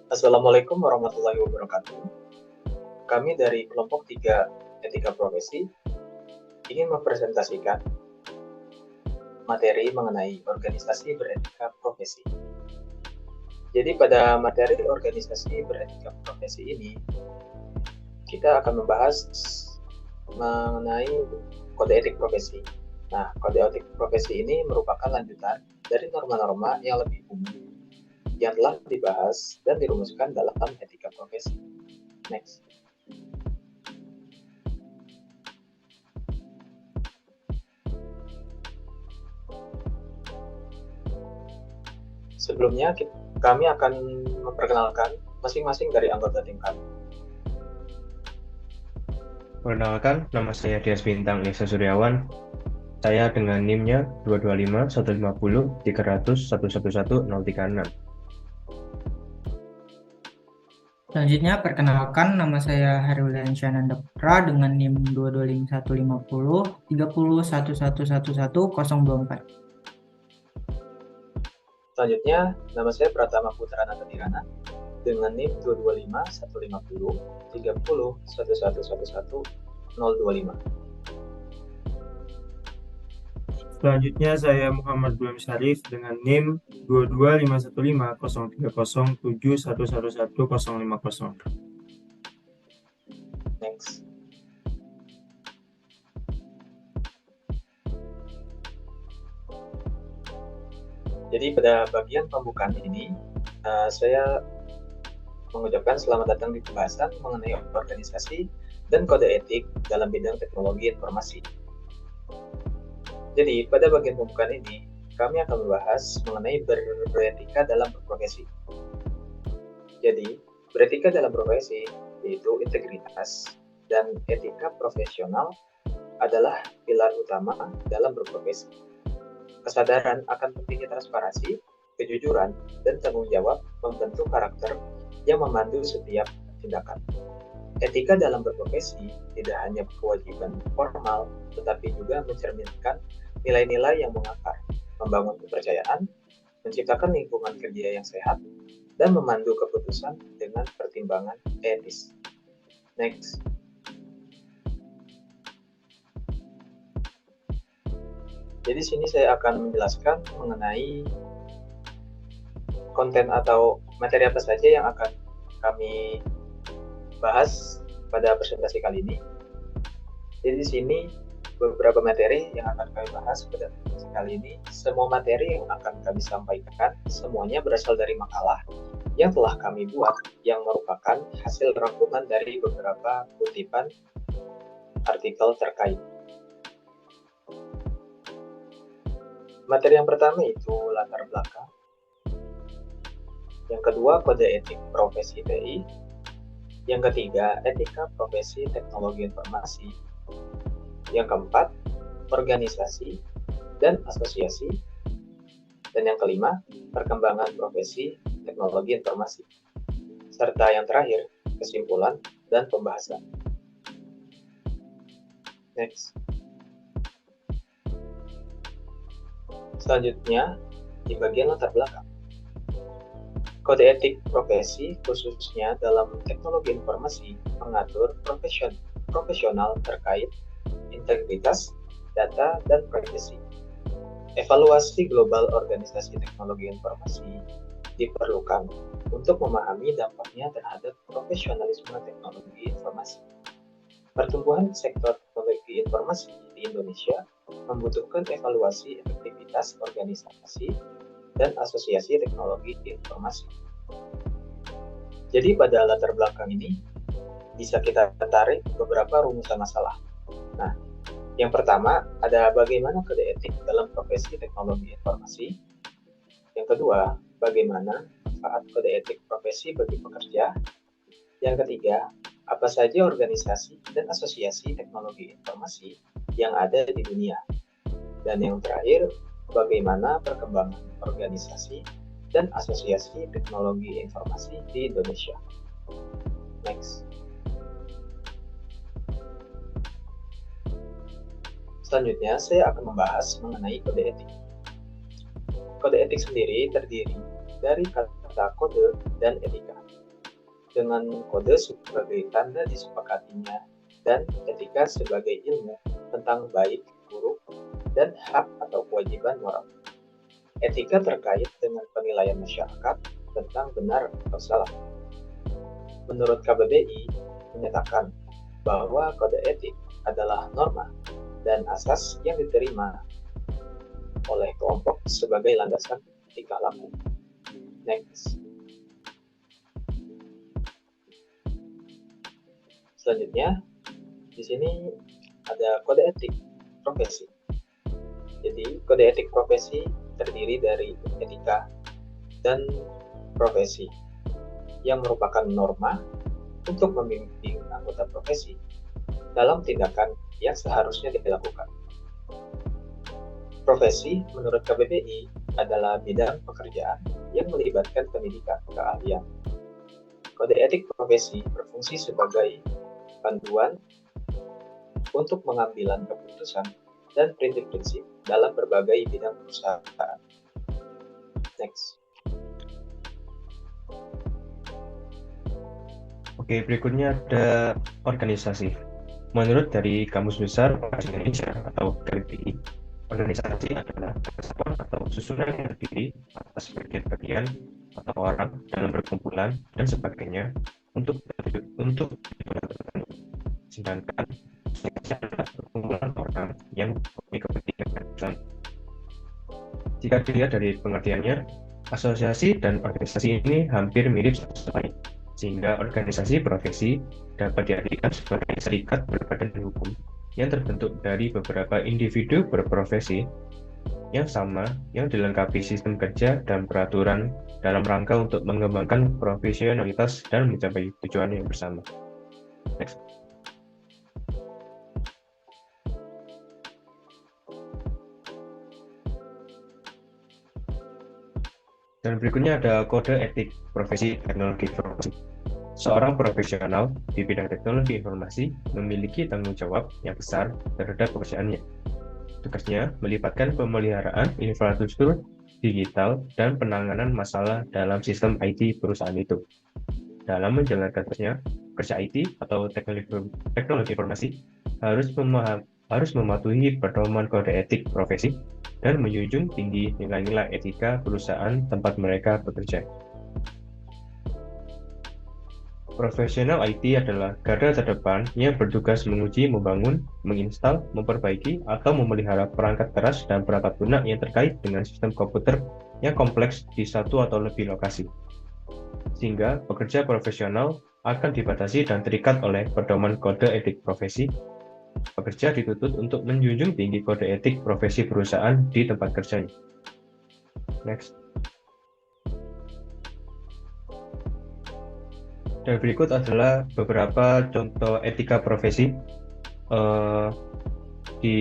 Assalamualaikum warahmatullahi wabarakatuh. Kami dari kelompok 3 Etika Profesi ingin mempresentasikan materi mengenai organisasi beretika profesi. Jadi pada materi organisasi beretika profesi ini, kita akan membahas mengenai kode etik profesi. Nah, kode etik profesi ini merupakan lanjutan dari norma-norma yang lebih umum yang telah dibahas dan dirumuskan dalam etika profesi. Next. Sebelumnya, kami akan memperkenalkan masing-masing dari anggota tim kami. Perkenalkan, nama saya Dias Bintang Esa Suryawan. Saya dengan NIM-nya 225 150 300 111 036. Selanjutnya, perkenalkan, nama saya Haryulian Syananda Putra dengan NIM 225 150 30 1111 024. Selanjutnya, nama saya Pratama Putra Natatirana dengan NIM 225 150 30 1111 025. Selanjutnya saya Muhammad Dulam Syarif dengan NIM 22515 030 7111 050. Next. Jadi pada bagian pembukaan ini, saya mengucapkan selamat datang di pembahasan mengenai organisasi dan kode etik dalam bidang teknologi informasi. Jadi pada bagian pembukaan ini, kami akan membahas mengenai beretika dalam berprofesi. Jadi, beretika dalam profesi yaitu integritas dan etika profesional adalah pilar utama dalam berprofesi. Kesadaran akan pentingnya transparansi, kejujuran, dan tanggung jawab membentuk karakter yang memandu setiap tindakan. Etika dalam berprofesi tidak hanya kewajiban formal, tetapi juga mencerminkan nilai-nilai yang mengakar, membangun kepercayaan, menciptakan lingkungan kerja yang sehat, dan memandu keputusan dengan pertimbangan etis. Next. Jadi sini saya akan menjelaskan mengenai konten atau materi apa saja yang akan kami bahas pada presentasi kali ini. Jadi di sini beberapa materi yang akan kami bahas pada presentasi kali ini. Semua materi yang akan kami sampaikan semuanya berasal dari makalah yang telah kami buat yang merupakan hasil rangkuman dari beberapa kutipan artikel terkait. Materi yang pertama itu latar belakang. Yang kedua, kode etik profesi TI. Yang ketiga, etika profesi teknologi informasi. Yang keempat, organisasi dan asosiasi. Dan yang kelima, perkembangan profesi teknologi informasi. Serta yang terakhir, kesimpulan dan pembahasan. Next. Selanjutnya, di bagian latar belakang. Kode etik profesi khususnya dalam teknologi informasi mengatur profesional terkait integritas, data, dan privasi. Evaluasi global organisasi teknologi informasi diperlukan untuk memahami dampaknya terhadap profesionalisme teknologi informasi. Pertumbuhan sektor teknologi informasi di Indonesia membutuhkan evaluasi efektivitas organisasi dan asosiasi teknologi informasi. Jadi pada latar belakang ini bisa kita tarik beberapa rumusan masalah. Nah, yang pertama ada bagaimana kode etik dalam profesi teknologi informasi. Yang kedua, bagaimana manfaat kode etik profesi bagi pekerja. Yang ketiga, apa saja organisasi dan asosiasi teknologi informasi yang ada di dunia. Dan yang terakhir, bagaimana perkembangan organisasi dan asosiasi teknologi informasi di Indonesia. Next. Selanjutnya, saya akan membahas mengenai kode etik. Kode etik sendiri terdiri dari kata kode dan etika. dengan kode sebagai tanda disepakatinya dan etika sebagai ilmu tentang baik, buruk, dan hak atau kewajiban moral. Etika terkait dengan penilaian masyarakat tentang benar atau salah. Menurut KBBI menyatakan bahwa kode etik adalah norma dan asas yang diterima oleh kelompok sebagai landasan tingkah laku. Next. Selanjutnya, di sini ada kode etik profesi. Jadi, kode etik profesi terdiri dari etika dan profesi yang merupakan norma untuk membimbing anggota profesi dalam tindakan yang seharusnya dilakukan. Profesi menurut KBBI adalah bidang pekerjaan yang melibatkan pendidikan keahlian. Kode etik profesi berfungsi sebagai panduan untuk pengambilan keputusan dan prinsip-prinsip dalam berbagai bidang perusahaan. Next. Oke, berikutnya ada organisasi. Menurut dari Kamus Besar Bahasa Indonesia atau KBBI, organisasi adalah kesatuan atau susunan yang terdiri atas bagian-bagian atau orang dalam berkumpulan dan sebagainya untuk tujuan tertentu. Sedangkan asosiasi adalah perkumpulan orang yang mempunyai kepentingan bersama. Jika dilihat dari pengertiannya, asosiasi dan organisasi ini hampir mirip satu sama lain, sehingga organisasi profesi dapat diartikan sebagai serikat berbadan hukum yang terbentuk dari beberapa individu berprofesi yang sama yang dilengkapi sistem kerja dan peraturan dalam rangka untuk mengembangkan profesionalitas dan mencapai tujuan yang bersama. Next. Dan berikutnya ada kode etik profesi teknologi informasi. Seorang profesional di bidang teknologi informasi memiliki tanggung jawab yang besar terhadap pekerjaannya. Tugasnya melibatkan pemeliharaan infrastruktur digital dan penanganan masalah dalam sistem IT perusahaan itu. Dalam menjalankan tugasnya, pekerja IT atau teknologi informasi harus mematuhi pedoman kode etik profesi dan menjunjung tinggi nilai-nilai etika perusahaan tempat mereka bekerja. Profesional IT adalah garda terdepan yang bertugas menguji, membangun, menginstal, memperbaiki, atau memelihara perangkat keras dan perangkat lunak yang terkait dengan sistem komputer yang kompleks di satu atau lebih lokasi. Sehingga pekerja profesional akan dibatasi dan terikat oleh pedoman kode etik profesi. Pekerja dituntut untuk menjunjung tinggi kode etik profesi perusahaan di tempat kerjanya. Next. Dan berikut adalah beberapa contoh etika profesi di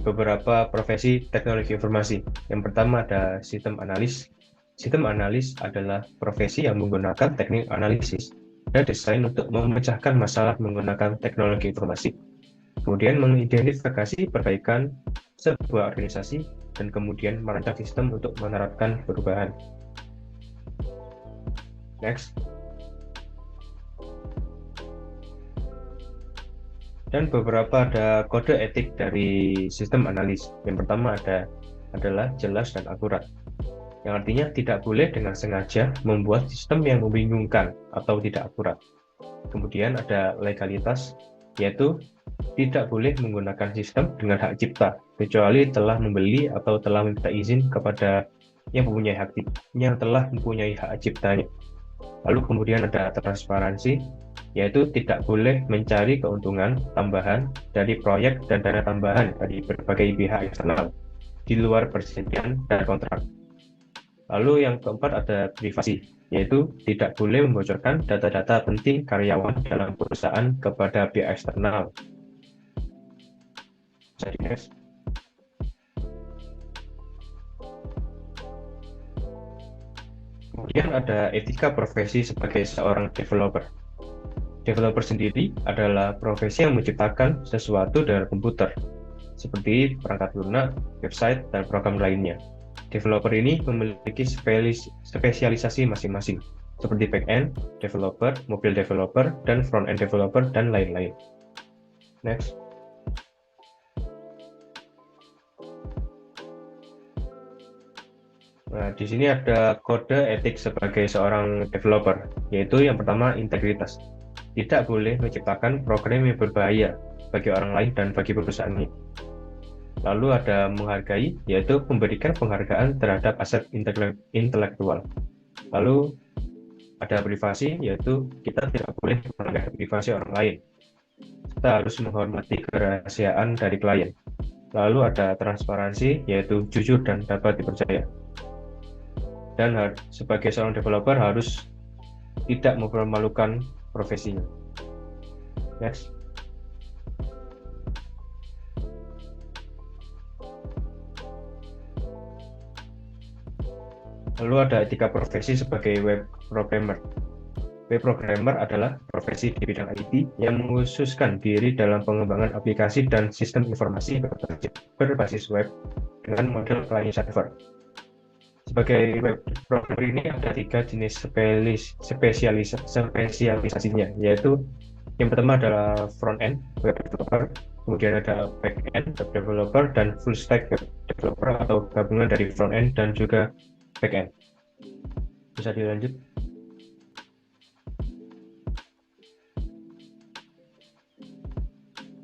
beberapa profesi teknologi informasi. Yang pertama ada sistem analis. Sistem analis adalah profesi yang menggunakan teknik analisis dan desain untuk memecahkan masalah menggunakan teknologi informasi. Kemudian mengidentifikasi perbaikan sebuah organisasi dan kemudian merancang sistem untuk menerapkan perubahan. Next. Dan beberapa ada kode etik dari sistem analis. Yang pertama adalah jelas dan akurat, yang artinya tidak boleh dengan sengaja membuat sistem yang membingungkan atau tidak akurat. Kemudian ada legalitas, yaitu tidak boleh menggunakan sistem dengan hak cipta kecuali telah membeli atau telah meminta izin kepada yang telah mempunyai hak ciptanya. Lalu kemudian ada transparansi, yaitu tidak boleh mencari keuntungan tambahan dari proyek dan dana tambahan dari berbagai pihak eksternal di luar perjanjian dan kontrak. Lalu yang keempat ada privasi, yaitu tidak boleh membocorkan data-data penting karyawan dalam perusahaan kepada pihak eksternal. Kemudian ada etika profesi sebagai seorang developer. Developer sendiri adalah profesi yang menciptakan sesuatu dengan komputer, seperti perangkat lunak, website, dan program lainnya. Developer ini memiliki spesialisasi masing-masing. seperti back-end developer, mobile developer, dan front-end developer, dan lain-lain. Next. Nah, di sini ada kode etik sebagai seorang developer, yaitu yang pertama integritas. Tidak boleh menciptakan program yang berbahaya bagi orang lain dan bagi perusahaan ini. Lalu ada menghargai, yaitu memberikan penghargaan terhadap aset intelektual. Lalu ada privasi, yaitu kita tidak boleh melanggar privasi orang lain. Kita harus menghormati kerahasiaan dari klien. Lalu ada transparansi, yaitu jujur dan dapat dipercaya. Dan sebagai seorang developer harus tidak mempermalukan profesinya. Next. Lalu ada etika profesi sebagai web programmer. Web programmer adalah profesi di bidang IT yang mengkhususkan diri dalam pengembangan aplikasi dan sistem informasi berbasis web dengan model client server. Sebagai web programmer ini ada 3 jenis spesialisasinya, yaitu yang pertama adalah front-end web developer, kemudian ada back-end web developer, dan full stack web developer atau gabungan dari front-end dan juga back-end. Bisa dilanjut.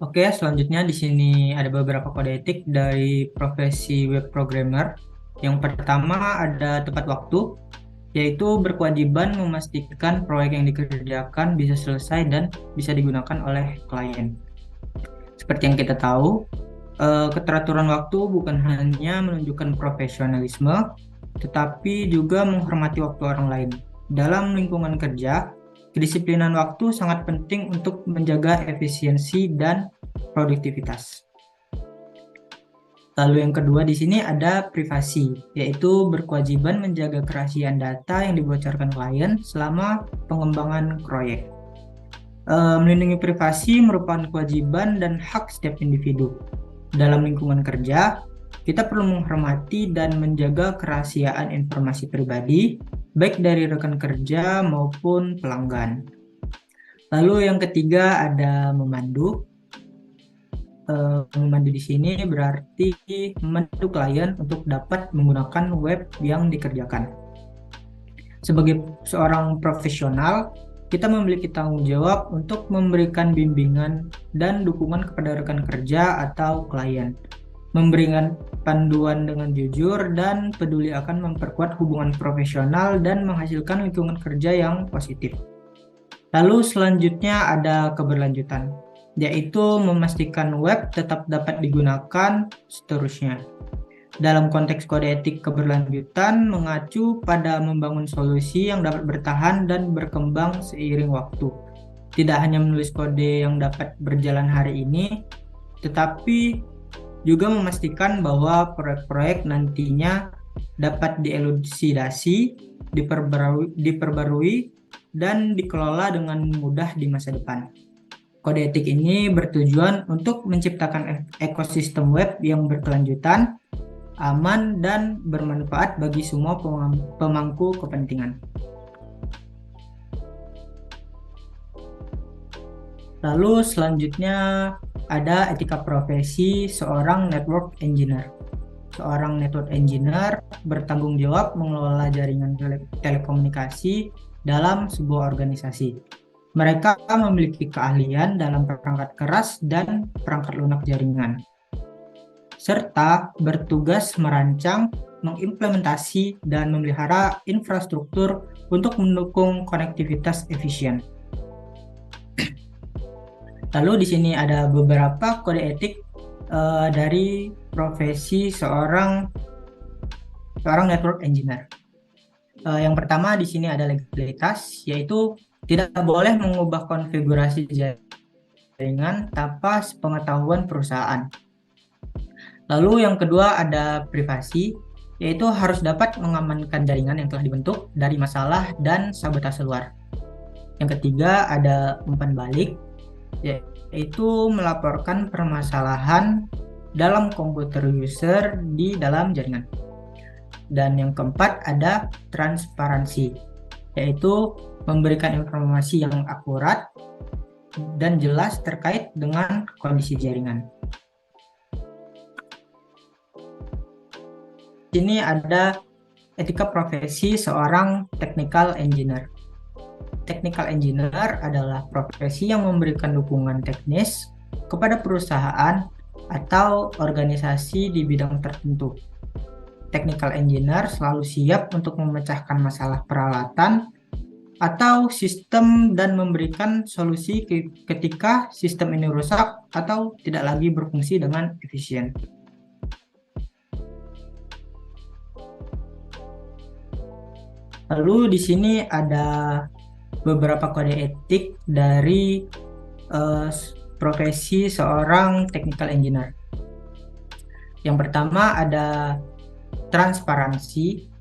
Oke, selanjutnya di sini ada beberapa kode etik dari profesi web programmer. Yang pertama ada tepat waktu, yaitu berkewajiban memastikan proyek yang dikerjakan bisa selesai dan bisa digunakan oleh klien. Seperti yang kita tahu, keteraturan waktu bukan hanya menunjukkan profesionalisme, tetapi juga menghormati waktu orang lain. Dalam lingkungan kerja, kedisiplinan waktu sangat penting untuk menjaga efisiensi dan produktivitas. Lalu yang kedua di sini ada privasi, yaitu berkewajiban menjaga kerahasiaan data yang dibocorkan klien selama pengembangan proyek. Melindungi privasi merupakan kewajiban dan hak setiap individu. Dalam lingkungan kerja, kita perlu menghormati dan menjaga kerahasiaan informasi pribadi, baik dari rekan kerja maupun pelanggan. Lalu yang ketiga ada memandu. Memandu di sini berarti memandu klien untuk dapat menggunakan web yang dikerjakan. Sebagai seorang profesional, kita memiliki tanggung jawab untuk memberikan bimbingan dan dukungan kepada rekan kerja atau klien. Memberikan panduan dengan jujur dan peduli akan memperkuat hubungan profesional dan menghasilkan lingkungan kerja yang positif. Lalu selanjutnya ada keberlanjutan, yaitu memastikan web tetap dapat digunakan seterusnya. Dalam konteks kode etik keberlanjutan mengacu pada membangun solusi yang dapat bertahan dan berkembang seiring waktu. Tidak hanya menulis kode yang dapat berjalan hari ini, tetapi juga memastikan bahwa proyek-proyek nantinya dapat dielucidasi, diperbarui, dan dikelola dengan mudah di masa depan. Kode etik ini bertujuan untuk menciptakan ekosistem web yang berkelanjutan, aman, dan bermanfaat bagi semua pemangku kepentingan. Lalu selanjutnya ada etika profesi seorang network engineer. Seorang network engineer bertanggung jawab mengelola jaringan telekomunikasi dalam sebuah organisasi. Mereka memiliki keahlian dalam perangkat keras dan perangkat lunak jaringan, serta bertugas merancang, mengimplementasi, dan memelihara infrastruktur untuk mendukung konektivitas efisien. Lalu di sini ada beberapa kode etik dari profesi seorang network engineer. Yang pertama di sini ada legalitas, yaitu tidak boleh mengubah konfigurasi jaringan tanpa sepengetahuan perusahaan. Lalu yang kedua ada privasi, yaitu harus dapat mengamankan jaringan yang telah dibentuk dari masalah dan sabotase luar. Yang ketiga ada umpan balik, yaitu melaporkan permasalahan dalam komputer user di dalam jaringan. Dan yang keempat ada transparansi, yaitu memberikan informasi yang akurat dan jelas terkait dengan kondisi jaringan. Ini ada etika profesi seorang technical engineer. Technical engineer adalah profesi yang memberikan dukungan teknis kepada perusahaan atau organisasi di bidang tertentu. Technical engineer selalu siap untuk memecahkan masalah peralatan atau sistem dan memberikan solusi ketika sistem ini rusak atau tidak lagi berfungsi dengan efisien. Lalu di sini ada beberapa kode etik dari profesi seorang technical engineer. Yang pertama ada transparansi,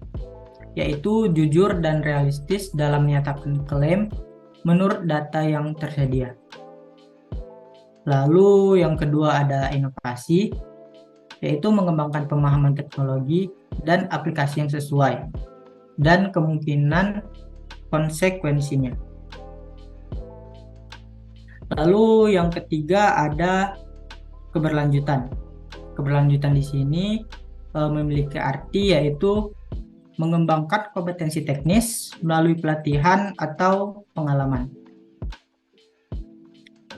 yaitu jujur dan realistis dalam menyatakan klaim menurut data yang tersedia. Lalu yang kedua ada inovasi, yaitu mengembangkan pemahaman teknologi dan aplikasi yang sesuai dan kemungkinan konsekuensinya. Lalu yang ketiga ada keberlanjutan. Keberlanjutan di sini memiliki arti yaitu mengembangkan kompetensi teknis melalui pelatihan atau pengalaman.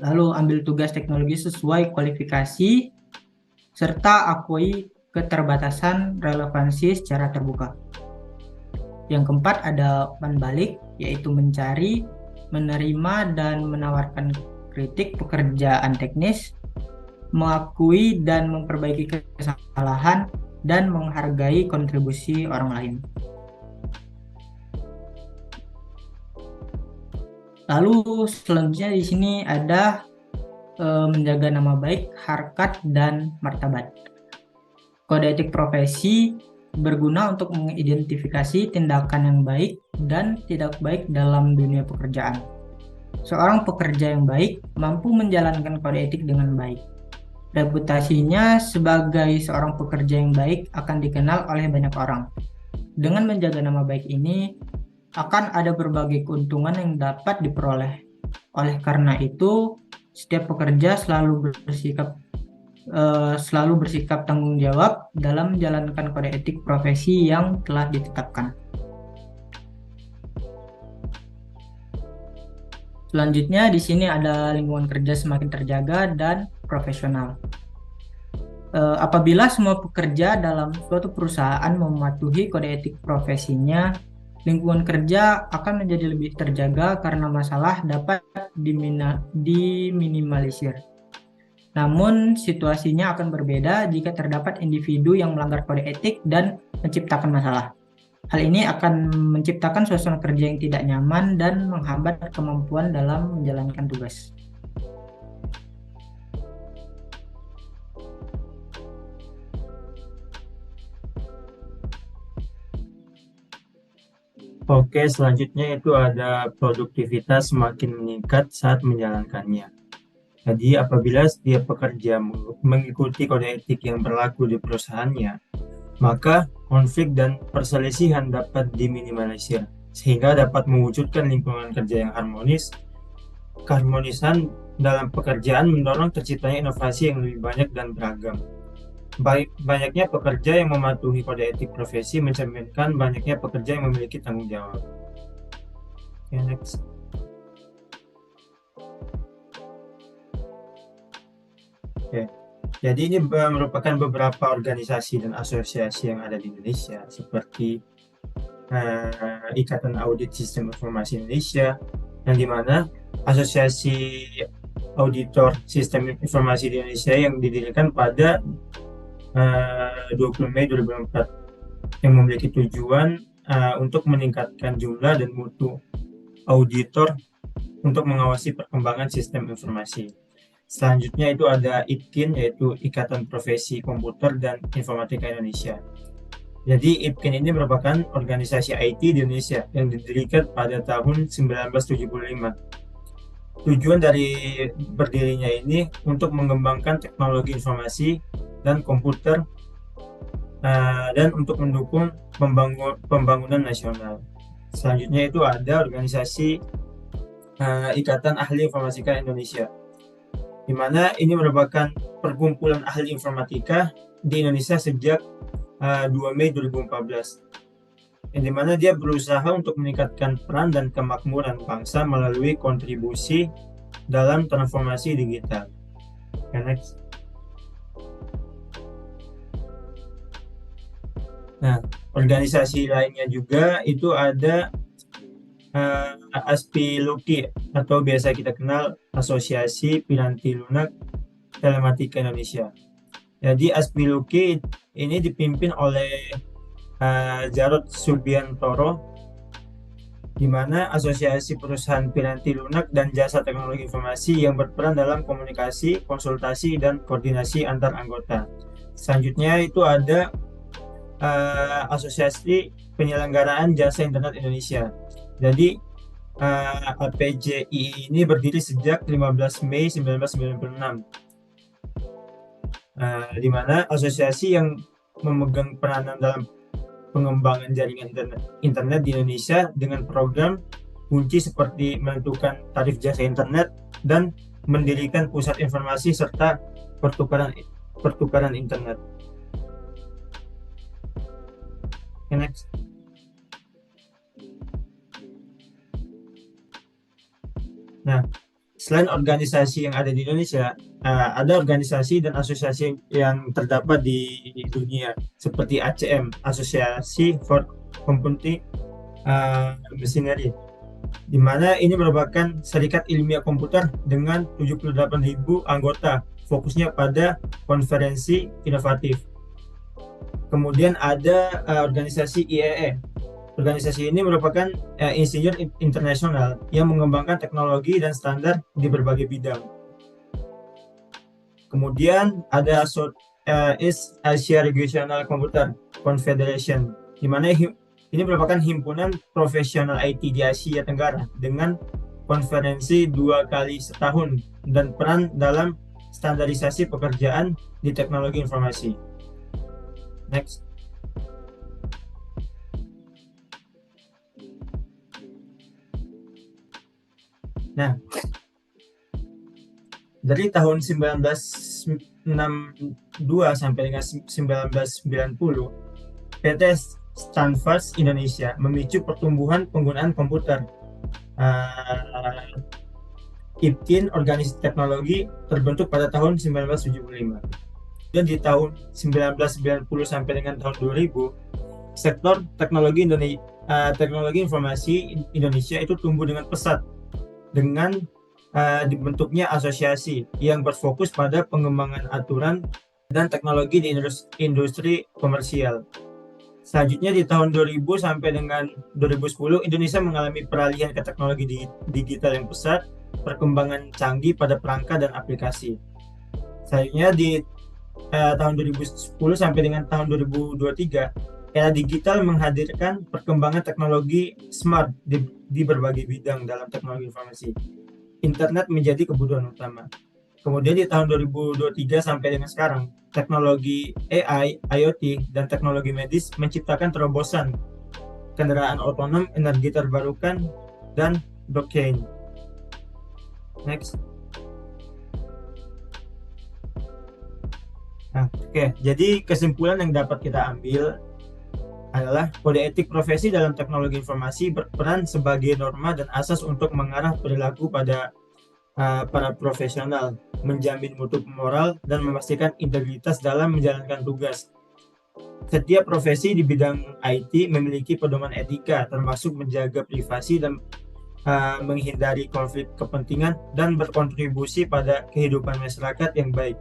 Lalu ambil tugas teknologi sesuai kualifikasi serta akui keterbatasan relevansi secara terbuka. Yang keempat ada umpan balik, yaitu mencari, menerima, dan menawarkan kritik pekerjaan teknis, mengakui dan memperbaiki kesalahan, dan menghargai kontribusi orang lain. Lalu selanjutnya di sini ada menjaga nama baik, harkat, dan martabat. Kode etik profesi berguna untuk mengidentifikasi tindakan yang baik dan tidak baik dalam dunia pekerjaan. Seorang pekerja yang baik mampu menjalankan kode etik dengan baik. Reputasinya sebagai seorang pekerja yang baik akan dikenal oleh banyak orang. Dengan menjaga nama baik ini, akan ada berbagai keuntungan yang dapat diperoleh. Oleh karena itu, setiap pekerja selalu bersikap tanggung jawab dalam menjalankan kode etik profesi yang telah ditetapkan. Selanjutnya di sini ada lingkungan kerja semakin terjaga dan profesional. Apabila semua pekerja dalam suatu perusahaan mematuhi kode etik profesinya, lingkungan kerja akan menjadi lebih terjaga karena masalah dapat diminimalisir. Namun, situasinya akan berbeda jika terdapat individu yang melanggar kode etik dan menciptakan masalah. Hal ini akan menciptakan suasana kerja yang tidak nyaman dan menghambat kemampuan dalam menjalankan tugas. Oke, selanjutnya itu ada produktivitas semakin meningkat saat menjalankannya. Jadi, apabila setiap pekerja mengikuti kode etik yang berlaku di perusahaannya, maka konflik dan perselisihan dapat diminimalisir, sehingga dapat mewujudkan lingkungan kerja yang harmonis. Keharmonisan dalam pekerjaan mendorong terciptanya inovasi yang lebih banyak dan beragam. Banyaknya pekerja yang mematuhi kode etik profesi mencerminkan banyaknya pekerja yang memiliki tanggung jawab. Okay, next. Oke, jadi ini merupakan beberapa organisasi dan asosiasi yang ada di Indonesia, seperti Ikatan Audit Sistem Informasi Indonesia, yang dimana Asosiasi Auditor Sistem Informasi di Indonesia yang didirikan pada 20 Mei 2004, yang memiliki tujuan untuk meningkatkan jumlah dan mutu auditor untuk mengawasi perkembangan sistem informasi. Selanjutnya itu ada IPKIN, yaitu Ikatan Profesi Komputer dan Informatika Indonesia. Jadi IPKIN ini merupakan organisasi IT di Indonesia yang didirikan pada tahun 1975. Tujuan dari berdirinya ini untuk mengembangkan teknologi informasi dan komputer dan untuk mendukung pembangunan nasional. Selanjutnya itu ada organisasi Ikatan Ahli Informatika Indonesia, di mana ini merupakan perkumpulan ahli informatika di Indonesia sejak 2 Mei 2014, yang dimana dia berusaha untuk meningkatkan peran dan kemakmuran bangsa melalui kontribusi dalam transformasi digital. Okay, next. Nah, organisasi lainnya juga itu ada ASPILUKI atau biasa kita kenal Asosiasi Piranti Lunak Telematika Indonesia. Jadi ASPILUKI ini dipimpin oleh Jarod Subiantoro, di mana asosiasi perusahaan piranti lunak dan jasa teknologi informasi yang berperan dalam komunikasi, konsultasi, dan koordinasi antar anggota. Selanjutnya itu ada Asosiasi Penyelenggaraan Jasa Internet Indonesia. Jadi APJI ini berdiri sejak 15 Mei 1996, di mana asosiasi yang memegang peranan dalam pengembangan jaringan internet di Indonesia dengan program kunci seperti menentukan tarif jasa internet dan mendirikan pusat informasi serta pertukaran internet. Okay, next. Nah, selain organisasi yang ada di Indonesia, ada organisasi dan asosiasi yang terdapat di dunia seperti ACM, Asosiasi for Computing Machinery, di mana ini merupakan serikat ilmiah komputer dengan 78.000 anggota, fokusnya pada konferensi inovatif. Kemudian ada organisasi IEE. Organisasi ini merupakan insinyur internasional yang mengembangkan teknologi dan standar di berbagai bidang. Kemudian ada East Asia Regional Computer Confederation, di mana ini merupakan himpunan profesional IT di Asia Tenggara dengan konferensi 2 kali setahun dan peran dalam standarisasi pekerjaan di teknologi informasi. Next. Nah, dari tahun 1962 sampai dengan 1990, PT Stanford Indonesia memicu pertumbuhan penggunaan komputer. IPTIN, organisasi teknologi, terbentuk pada tahun 1975. Dan di tahun 1990 sampai dengan tahun 2000, sektor teknologi informasi Indonesia itu tumbuh dengan pesat dengan dibentuknya asosiasi yang berfokus pada pengembangan aturan dan teknologi di industri komersial. Selanjutnya di tahun 2000 sampai dengan 2010, Indonesia mengalami peralihan ke teknologi digital yang pesat, perkembangan canggih pada perangkat dan aplikasi. Selanjutnya di tahun 2010 sampai dengan tahun 2023, era digital menghadirkan perkembangan teknologi smart di berbagai bidang dalam teknologi informasi. Internet menjadi kebutuhan utama. Kemudian di tahun 2023 sampai dengan sekarang, teknologi AI, IoT, dan teknologi medis menciptakan terobosan kendaraan otonom, energi terbarukan, dan blockchain. Next. Nah, oke. Jadi kesimpulan yang dapat kita ambil adalah kode etik profesi dalam teknologi informasi berperan sebagai norma dan asas untuk mengarah perilaku pada para profesional, menjamin mutu moral, dan memastikan integritas dalam menjalankan tugas. Setiap profesi di bidang IT memiliki pedoman etika, termasuk menjaga privasi dan menghindari konflik kepentingan dan berkontribusi pada kehidupan masyarakat yang baik.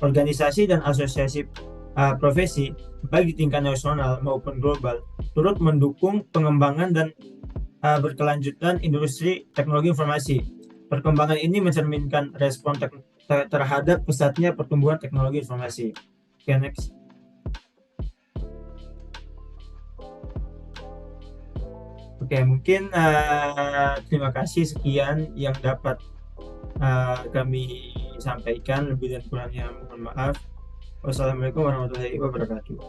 Organisasi dan asosiasi profesi, baik di tingkat nasional maupun global, turut mendukung pengembangan dan berkelanjutan industri teknologi informasi. Perkembangan ini mencerminkan respon terhadap pesatnya pertumbuhan teknologi informasi. Okay, next. Oke, mungkin terima kasih, sekian yang dapat kami sampaikan. Lebih dan kurangnya mohon maaf. Wassalamualaikum warahmatullahi wabarakatuh.